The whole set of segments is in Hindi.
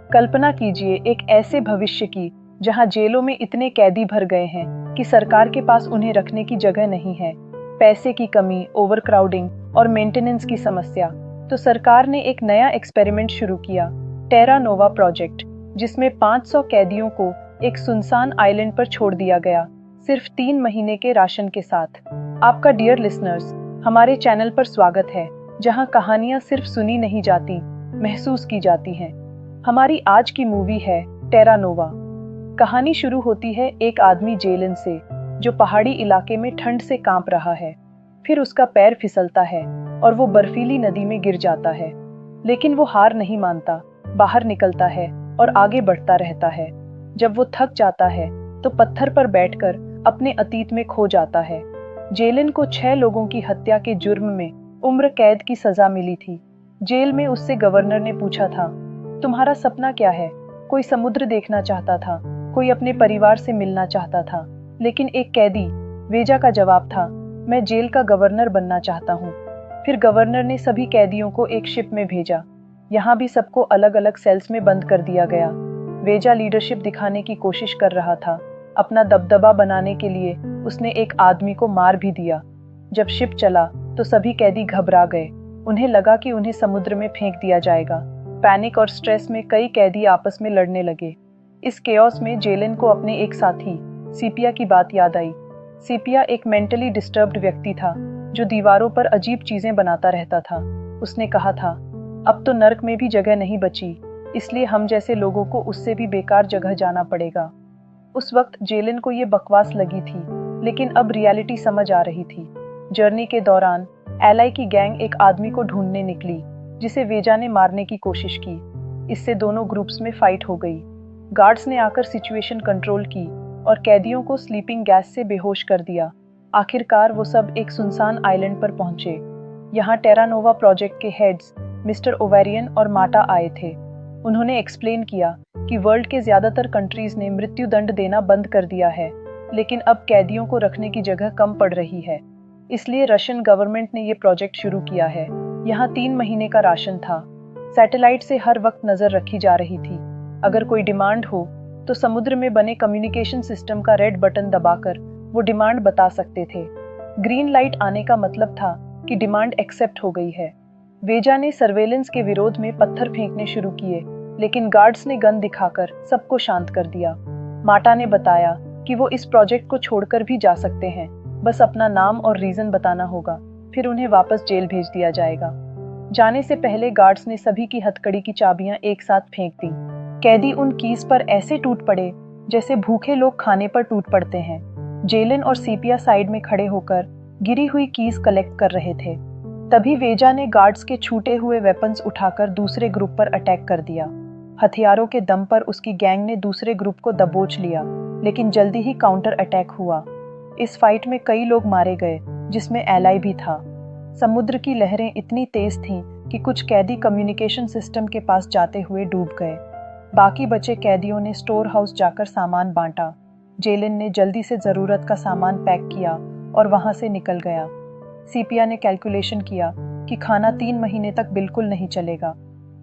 कल्पना कीजिए एक ऐसे भविष्य की जहां जेलों में इतने कैदी भर गए हैं कि सरकार के पास उन्हें रखने की जगह नहीं है। पैसे की कमी, ओवरक्राउडिंग और मेंटेनेंस की समस्या। तो सरकार ने एक नया एक्सपेरिमेंट शुरू किया, टेरा नोवा प्रोजेक्ट, जिसमें 500 कैदियों को एक सुनसान आइलैंड पर छोड़ दिया गया, सिर्फ 3 महीने के राशन के साथ। आपका डियर लिसनर्स, हमारे चैनल पर स्वागत है, जहां कहानियां सिर्फ सुनी नहीं जाती, महसूस की जाती हैं। हमारी आज की मूवी है टेरा नोवा। कहानी शुरू होती है एक आदमी जेलन से, जो पहाड़ी इलाके में ठंड से कांप रहा है। फिर उसका पैर फिसलता है और वो बर्फीली नदी में गिर जाता है। लेकिन वो हार नहीं मानता, बाहर निकलता है और आगे बढ़ता रहता है। जब वो थक जाता है तो पत्थर पर बैठकर अपने अतीत में खो जाता है। जेलन को 6 लोगों की हत्या के जुर्म में उम्र कैद की सजा मिली थी। जेल में उससे गवर्नर ने पूछा था, तुम्हारा सपना क्या है? कोई समुद्र देखना चाहता था, कोई अपने परिवार से मिलना चाहता था। लेकिन एक कैदी वेजा का जवाब था, मैं जेल का गवर्नर बनना चाहता हूँ। फिर गवर्नर ने सभी कैदियों को एक शिप में भेजा। यहाँ भी सबको अलग अलग सेल्स में बंद कर दिया गया। वेजा लीडरशिप दिखाने की कोशिश कर रहा था। अपना दबदबा बनाने के लिए उसने एक आदमी को मार भी दिया। जब शिप चला तो सभी कैदी घबरा गए। उन्हें लगा कि उन्हें समुद्र में फेंक दिया जाएगा। पैनिक और स्ट्रेस में कई कैदी आपस में लड़ने लगे। इस केओस में जेलन को अपने एक साथी सीपिया की बात याद आई। सीपिया एक मेंटली डिस्टर्ब्ड व्यक्ति था, जो दीवारों पर अजीब चीजें बनाता रहता था। उसने कहा था, अब तो नर्क में भी जगह नहीं बची, इसलिए हम जैसे लोगों को उससे भी बेकार जगह जाना पड़ेगा। उस वक्त जेलन को ये बकवास लगी थी, लेकिन अब रियलिटी समझ आ रही थी। जर्नी के दौरान एलाई की गैंग एक आदमी को ढूंढने निकली, जिसे वेजा ने मारने की कोशिश की। इससे दोनों ग्रुप्स में फाइट हो गई। गार्ड्स ने आकर सिचुएशन कंट्रोल की और कैदियों को स्लीपिंग गैस से बेहोश कर दिया। आखिरकार वो सब एक सुनसान आइलैंड पर पहुंचे। यहाँ टेरा नोवा प्रोजेक्ट के हेड्स मिस्टर ओवेरियन और माटा आए थे। उन्होंने एक्सप्लेन किया कि वर्ल्ड के ज्यादातर कंट्रीज ने मृत्यु दंड देना बंद कर दिया है, लेकिन अब कैदियों को रखने की जगह कम पड़ रही है। इसलिए रशियन गवर्नमेंट ने ये प्रोजेक्ट शुरू किया है। यहाँ 3 महीने का राशन था। सैटेलाइट से हर वक्त नजर रखी जा रही थी। अगर कोई डिमांड हो तो समुद्र में बने कम्युनिकेशन सिस्टम का रेड बटन दबाकर वो डिमांड बता सकते थे। ग्रीन लाइट आने का मतलब था कि डिमांड एक्सेप्ट हो गई है। वेजा ने सर्वेलेंस के विरोध में पत्थर फेंकने शुरू किए, लेकिन गार्ड्स ने गन दिखाकर सबको शांत कर दिया। माटा ने बताया कि वो इस प्रोजेक्ट को छोड़कर भी जा सकते हैं, बस अपना नाम और रीजन बताना होगा, फिर उन्हें वापस जेल भेज दिया जाएगा। जाने से पहले गार्ड्स ने सभी की हथकड़ी की चाबियां एक साथ फेंक दी। कैदी उन कीज पर ऐसे टूट पड़े जैसे भूखे लोग खाने पर टूट पड़ते हैं। जेलन और सीपिया साइड में खड़े होकर गिरी हुई कीज कलेक्ट कर रहे थे। तभी वेजा ने गार्ड्स के छूटे हुए वेपन्स उठाकर दूसरे ग्रुप पर अटैक कर दिया। हथियारों के दम पर उसकी गैंग ने दूसरे ग्रुप को दबोच लिया, लेकिन जल्दी ही काउंटर अटैक हुआ। इस फाइट में कई लोग मारे गए, जिसमें एलाई भी था। समुद्र की लहरें इतनी तेज थीं कि कुछ कैदी कम्युनिकेशन सिस्टम के पास जाते हुए डूब गए। बाकी बचे कैदियों ने स्टोर हाउस जाकर सामान बांटा। जेलन ने जल्दी से जरूरत का सामान पैक किया और वहां से निकल गया। सीपिया ने कैलकुलेशन किया कि खाना 3 महीने तक बिल्कुल नहीं चलेगा।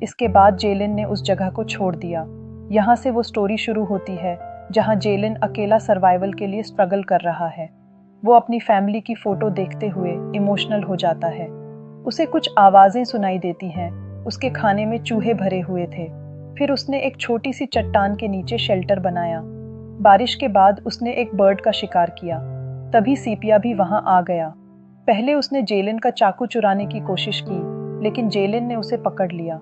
इसके बाद जेलन ने उस जगह को छोड़ दिया। यहाँ से वो स्टोरी शुरू होती है जहाँ जेलन अकेला सर्वाइवल के लिए स्ट्रगल कर रहा है। वो अपनी फैमिली की फोटो देखते हुए इमोशनल हो जाता है। उसे कुछ आवाजें सुनाई देती हैं। उसके खाने में चूहे भरे हुए थे। फिर उसने एक छोटी सी चट्टान के नीचे शेल्टर बनाया। बारिश के बाद उसने एक बर्ड का शिकार किया। तभी सीपिया भी वहां आ गया। पहले उसने जेलन का चाकू चुराने की कोशिश की, लेकिन जेलन ने उसे पकड़ लिया।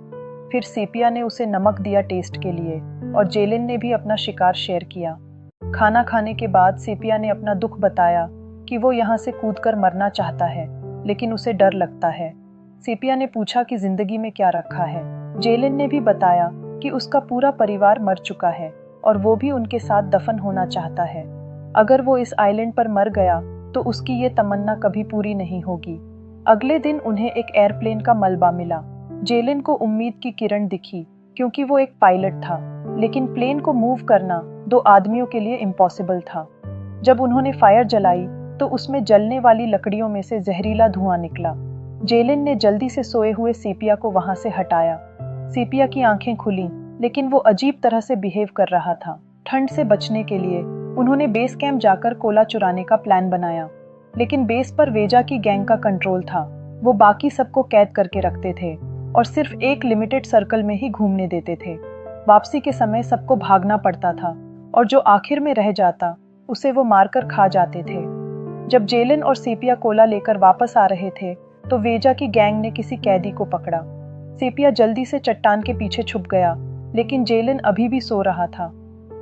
फिर सीपिया ने उसे नमक दिया टेस्ट के लिए और जेलन ने भी अपना शिकार शेयर किया। खाना खाने के बाद सीपिया ने अपना दुख बताया कि वो यहाँ से कूदकर मरना चाहता है, लेकिन उसे डर लगता है। सीपिया ने पूछा कि जिंदगी में क्या रखा है। जेलन ने भी बताया कि उसका पूरा परिवार मर चुका है और वो भी उनके साथ दफन होना चाहता है। अगर वो इस आइलैंड पर मर गया तो उसकी ये तमन्ना कभी पूरी नहीं होगी। अगले दिन उन्हें एक एयरप्लेन का मलबा मिला। जेलन को उम्मीद की किरण दिखी, क्योंकि वो एक पायलट था, लेकिन प्लेन को मूव करना 2 आदमियों के लिए इम्पॉसिबल था। जब उन्होंने फायर जलाई तो उसमें जलने वाली लकड़ियों में से जहरीला धुआं निकला। जेलन ने जल्दी से सोए हुए सीपिया को वहां से हटाया। सीपिया की आंखें खुली, लेकिन वो अजीब तरह से बिहेव कर रहा था। ठंड से बचने के लिए उन्होंने बेस कैंप जाकर कोला चुराने का प्लान बनाया, लेकिन बेस पर वेजा की गैंग का कंट्रोल था। वो बाकी सबको कैद करके रखते थे और सिर्फ एक लिमिटेड सर्कल में ही घूमने देते थे। वापसी के समय सबको भागना पड़ता था और जो आखिर में रह जाता उसे वो मारकर खा जाते थे। जब जेलिन और सेपिया कोला लेकर वापस आ रहे थे तो वेजा की गैंग ने किसी कैदी को पकड़ा। सेपिया जल्दी से चट्टान के पीछे छुप गया, लेकिन जेलिन अभी भी सो रहा था।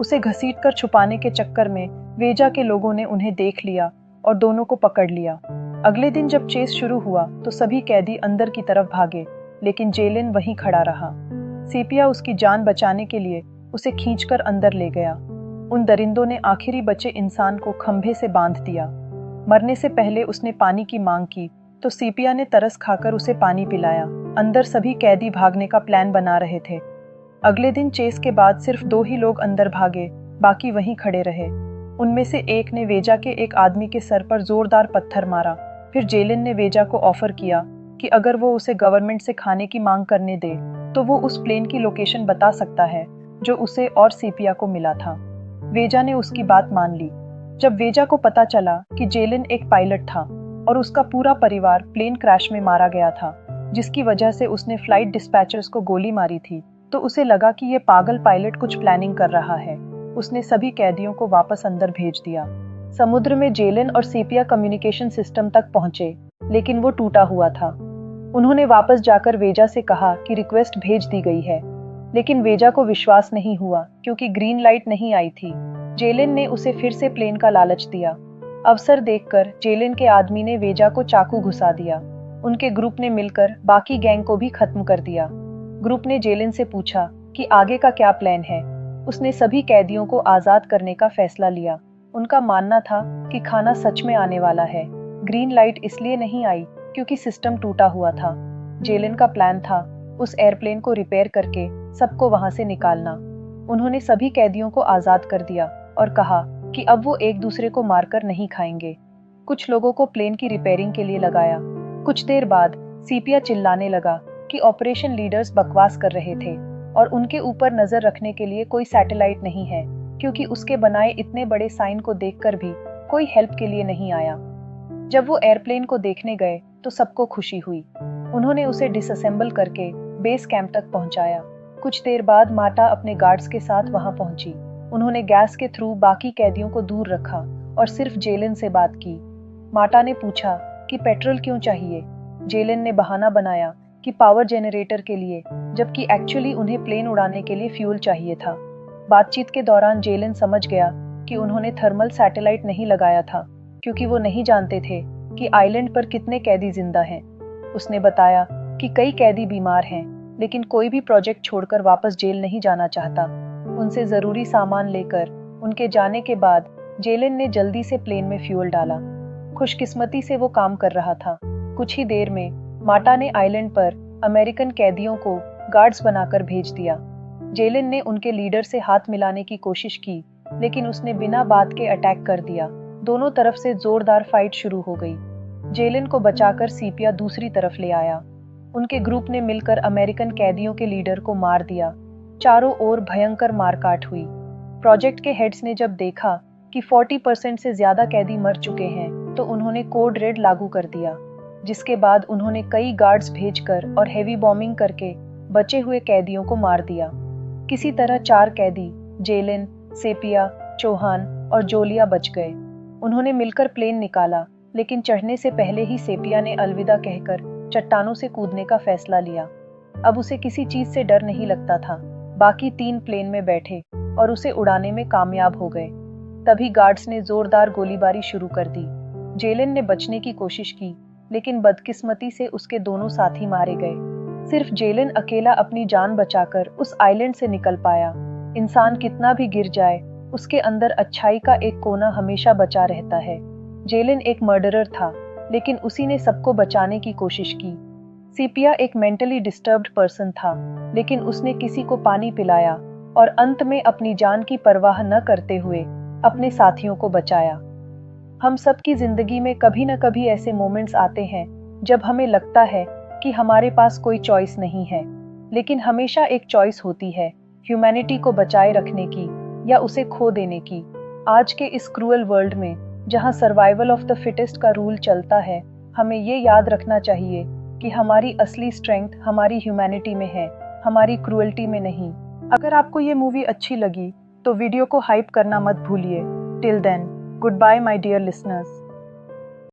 उसे घसीटकर छुपाने के चक्कर में वेजा के लोगों ने उन्हें देख लिया और दोनों को पकड़ लिया। अगले दिन जब चेस शुरू हुआ तो सभी कैदी अंदर की तरफ भागे, लेकिन जेलिन वहीं खड़ा रहा। सेपिया उसकी जान बचाने के लिए उसे खींचकर अंदर ले गया। उन दरिंदों ने आखिरी बचे इंसान को खंभे से बांध दिया। मरने से पहले उसने पानी की मांग की तो सेपिया ने तरस खाकर उसे पानी पिलाया। अंदर सभी कैदी भागने का प्लान बना रहे थे। अगले दिन चेस के बाद सिर्फ 2 ही लोग अंदर भागे, बाकी वहीं खड़े रहे। उनमें से एक ने वेजा के एक आदमी के सर पर जोरदार पत्थर मारा। फिर जेलिन ने वेजा को ऑफर किया कि अगर वो उसे गवर्नमेंट से खाने की मांग करने दे तो वो उस प्लेन की लोकेशन बता सकता है जो उसे और सेपिया को मिला था। वेजा ने उसकी बात मान ली। जब वेजा को पता चला कि जेलिन एक पायलट था और उसका पूरा परिवार प्लेन क्रैश में मारा गया था, जिसकी वजह से उसने फ्लाइट डिस्पैचर्स को गोली मारी थी, तो उसे लगा कि ये पागल पायलट कुछ प्लानिंग कर रहा है। उसने सभी कैदियों को वापस अंदर भेज दिया। समुद्र में जेलिन और सेपिया कम्युनिकेशन सिस्टम तक पहुंचे, लेकिन वो टूटा हुआ था। उन्होंने वापस जाकर वेजा से कहा कि रिक्वेस्ट भेज दी गई है, लेकिन वेजा को विश्वास नहीं हुआ क्योंकि ग्रीन लाइट नहीं आई थी। जेलिन ने उसे फिर से प्लेन का लालच दिया। अवसर देखकर जेलिन के आदमी ने वेजा को चाकू घुसा दिया। उनके ग्रुप ने मिलकर बाकी गैंग को भी खत्म कर दिया। ग्रुप ने जेलिन से पूछा कि आगे का क्या प्लान है। उसने सभी कैदियों को आजाद करने का फैसला लिया। उनका मानना था कि खाना सच में आने वाला है। ग्रीन लाइट इसलिए नहीं आई क्योंकि सिस्टम टूटा हुआ था। जेलिन का प्लान था उस एयरप्लेन को रिपेयर करके सबको वहां से निकालना। उन्होंने सभी कैदियों को आजाद कर दिया और कहा कि अब वो एक दूसरे को मारकर नहीं खाएंगे। कुछ लोगों को प्लेन की रिपेयरिंग के लिए लगाया। कुछ देर बाद सेपिया चिल्लाने लगा कि ऑपरेशन लीडर्स बकवास कर रहे थे और उनके ऊपर नजर रखने के लिए कोई सैटेलाइट नहीं है, क्योंकि उसके बनाए इतने बड़े साइन को देखकर भी कोई हेल्प के लिए नहीं आया। जब वो एयरप्लेन को देखने गए तो सबको खुशी हुई। उन्होंने उसे डिसअसेंबल करके बेस कैंप तक पहुंचाया। कुछ देर बाद माटा अपने गार्ड्स के साथ वहां पहुंची। उन्होंने गैस के थ्रू बाकी कैदियों को दूर रखा और सिर्फ जेलिन से बात की। माटा ने पूछा कि पेट्रोल क्यों चाहिए। जेलिन ने बहाना बनाया कि पावर जनरेटर के लिए, जबकि एक्चुअली उन्हें प्लेन उड़ाने के लिए फ्यूल चाहिए था। बातचीत के दौरान जेलिन समझ गया कि उन्होंने थर्मल सैटेलाइट नहीं लगाया था, क्योंकि वो नहीं जानते थे कि आइलैंड पर कितने कैदी जिंदा हैं। उसने बताया कि कई कैदी बीमार हैं, लेकिन कोई भी प्रोजेक्ट छोड़कर वापस जेल नहीं जाना चाहता। उनसे जरूरी सामान लेकर उनके जाने के बाद जेलिन ने जल्दी से प्लेन में फ्यूल डाला। खुशकिस्मती से वो काम कर रहा था। कुछ ही देर में माटा ने आइलैंड पर अमेरिकन कैदियों को गार्ड्स बनाकर भेज दिया। जेलिन ने उनके लीडर से हाथ मिलाने की कोशिश की, लेकिन उसने बिना बात के अटैक कर दिया। दोनों तरफ से जोरदार फाइट शुरू हो गई। जेलिन को बचाकर सेपिया दूसरी तरफ ले आया। उनके ग्रुप ने मिलकर अमेरिकन कैदियों के लीडर को मार दिया। चारों ओर भयंकर मारकाट हुई। प्रोजेक्ट के हेड्स ने जब देखा कि 40% से ज्यादा कैदी मर चुके हैं, तो उन्होंने कोड रेड लागू कर दिया, जिसके बाद उन्होंने कई गार्ड्स भेजकर और हेवी बॉम्बिंग करके बचे हुए कैदियों को मार दिया। किसी तरह 4 कैदी जेलिन, सेपिया, चौहान और जोलिया बच गए। उन्होंने मिलकर प्लेन निकाला, लेकिन चढ़ने से पहले ही सेपिया ने अलविदा कहकर चट्टानों से कूदने का फैसला लिया। अब उसे किसी चीज से डर नहीं लगता था। बाकी 3 प्लेन में बैठे और उसे उड़ाने में कामयाब हो गए। तभी गार्ड्स ने जोरदार गोलीबारी शुरू कर दी। जेलिन ने बचने की कोशिश की, लेकिन बदकिस्मती से उसके दोनों साथी मारे गए। सिर्फ जेलिन अकेला अपनी जान बचाकर उस आइलैंड से निकल पाया। इंसान कितना भी गिर जाए, उसके अंदर अच्छाई का एक कोना हमेशा बचा रहता है। जेलिन एक मर्डरर था, लेकिन उसी ने सबको बचाने की कोशिश की। सेपिया एक मेंटली डिस्टर्ब्ड पर्सन था, लेकिन उसने किसी को पानी पिलाया और अंत में अपनी जान की परवाह न करते हुए अपने साथियों को बचाया। हम सबकी जिंदगी में कभी न कभी ऐसे मोमेंट्स आते हैं जब हमें लगता है कि हमारे पास कोई चॉइस नहीं है, लेकिन हमेशा एक चॉइस होती है ह्यूमैनिटी को बचाए रखने की या उसे खो देने की। आज के इस क्रूअल वर्ल्ड में जहां सर्वाइवल ऑफ द फिटेस्ट का रूल चलता है, हमें ये याद रखना चाहिए कि हमारी असली स्ट्रेंथ हमारी ह्यूमैनिटी में है, हमारी क्रूअल्टी में नहीं। अगर आपको ये मूवी अच्छी लगी तो वीडियो को हाइप करना मत भूलिए। Till then, good bye my dear listeners.